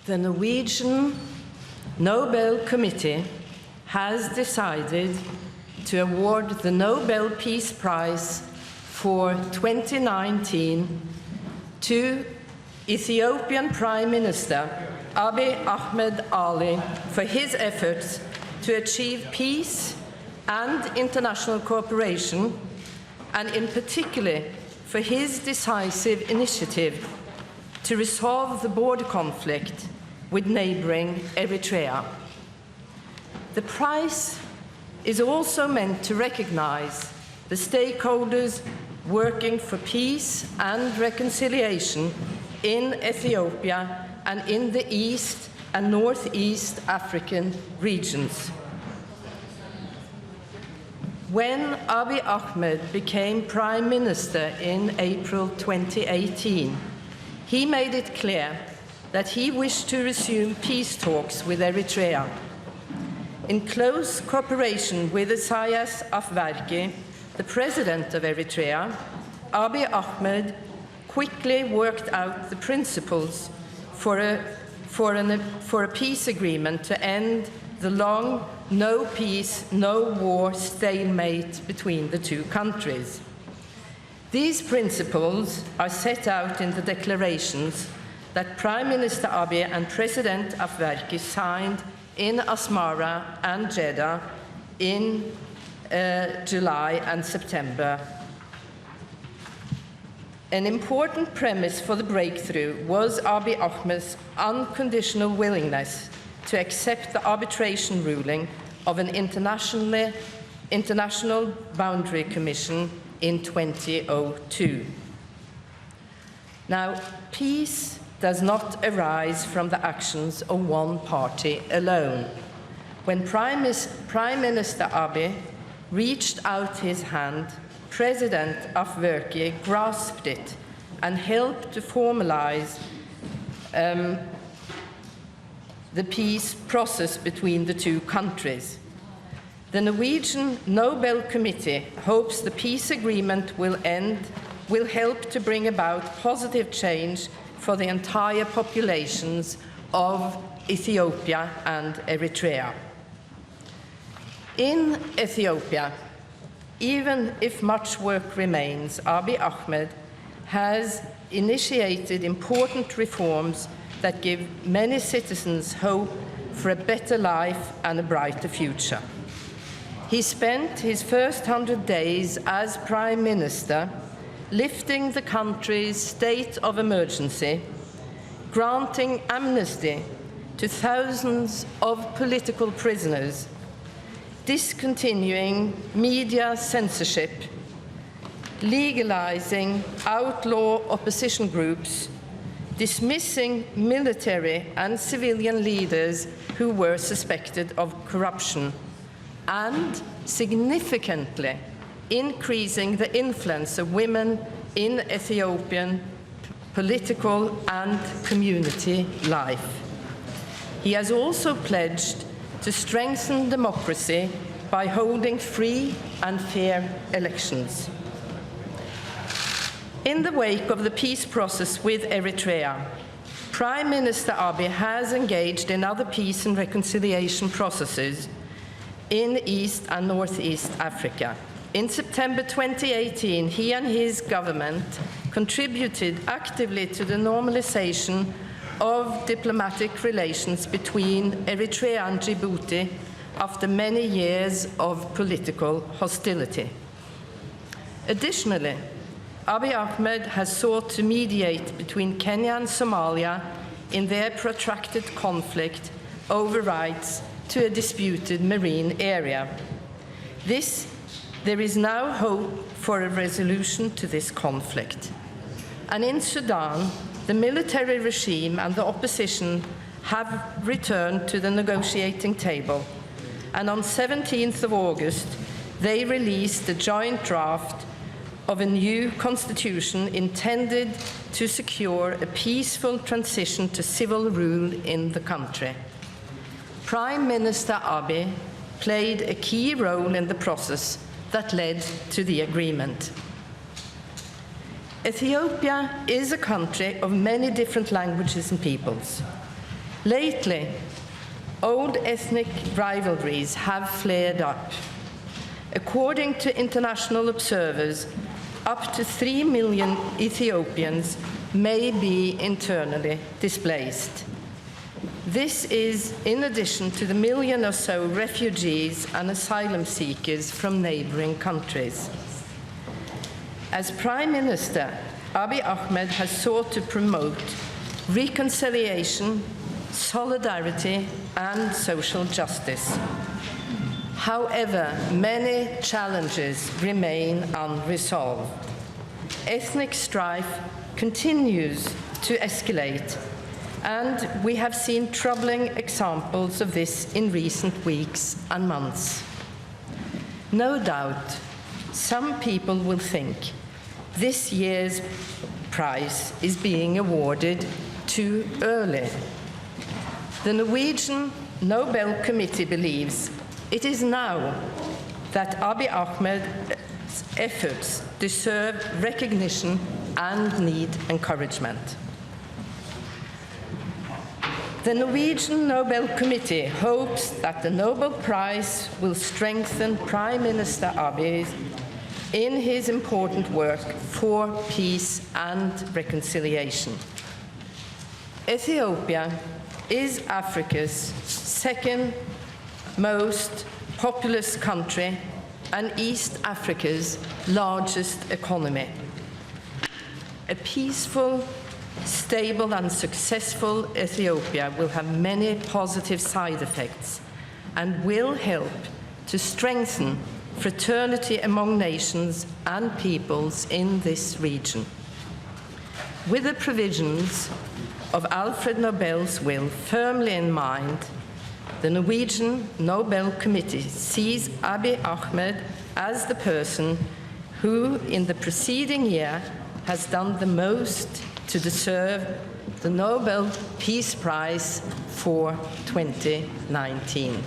The Norwegian Nobel Committee has decided to award the Nobel Peace Prize for 2019 to Ethiopian Prime Minister Abiy Ahmed Ali for his efforts to achieve peace and international cooperation, and in particular for his decisive initiative to resolve the border conflict with neighboring Eritrea. The prize is also meant to recognize the stakeholders working for peace and reconciliation in Ethiopia and in the East and Northeast African regions. When Abiy Ahmed became Prime Minister in April 2018, he made it clear that he wished to resume peace talks with Eritrea. In close cooperation with Isaias Afwerki, the president of Eritrea, Abiy Ahmed quickly worked out the principles for a peace agreement to end the long no peace, no war stalemate between the two countries. These principles are set out in the declarations that Prime Minister Abiy and President Afwerki signed in Asmara and Jeddah in July and September. An important premise for the breakthrough was Abiy Ahmed's unconditional willingness to accept the arbitration ruling of an international boundary commission in 2002. Now, peace does not arise from the actions of one party alone. When Prime Minister Abiy reached out his hand, President Afwerki grasped it and helped to formalize the peace process between the two countries. The Norwegian Nobel Committee hopes the peace agreement will help to bring about positive change for the entire populations of Ethiopia and Eritrea. In Ethiopia, even if much work remains, Abiy Ahmed has initiated important reforms that give many citizens hope for a better life and a brighter future. He spent his first 100 days as Prime Minister lifting the country's state of emergency, granting amnesty to thousands of political prisoners, discontinuing media censorship, legalizing outlaw opposition groups, dismissing military and civilian leaders who were suspected of corruption, and significantly increasing the influence of women in Ethiopian political and community life. He has also pledged to strengthen democracy by holding free and fair elections. In the wake of the peace process with Eritrea, Prime Minister Abiy has engaged in other peace and reconciliation processes in East and Northeast Africa. In September 2018, he and his government contributed actively to the normalization of diplomatic relations between Eritrea and Djibouti after many years of political hostility. Additionally, Abiy Ahmed has sought to mediate between Kenya and Somalia in their protracted conflict over rights to a disputed marine area. There is now hope for a resolution to this conflict. And in Sudan, the military regime and the opposition have returned to the negotiating table. And on 17th of August, they released a joint draft of a new constitution intended to secure a peaceful transition to civil rule in the country. Prime Minister Abiy played a key role in the process that led to the agreement. Ethiopia is a country of many different languages and peoples. Lately, old ethnic rivalries have flared up. According to international observers, up to 3 million Ethiopians may be internally displaced. This is in addition to the million or so refugees and asylum seekers from neighboring countries. As Prime Minister, Abiy Ahmed has sought to promote reconciliation, solidarity, and social justice. However, many challenges remain unresolved. Ethnic strife continues to escalate, and we have seen troubling examples of this in recent weeks and months. No doubt, some people will think this year's prize is being awarded too early. The Norwegian Nobel Committee believes it is now that Abiy Ahmed's efforts deserve recognition and need encouragement. The Norwegian Nobel Committee hopes that the Nobel Prize will strengthen Prime Minister Abiy in his important work for peace and reconciliation. Ethiopia is Africa's second most populous country and East Africa's largest economy. A peaceful, stable and successful Ethiopia will have many positive side effects and will help to strengthen fraternity among nations and peoples in this region. With the provisions of Alfred Nobel's will firmly in mind, the Norwegian Nobel Committee sees Abiy Ahmed as the person who, in the preceding year, has done the most to deserve the Nobel Peace Prize for 2019.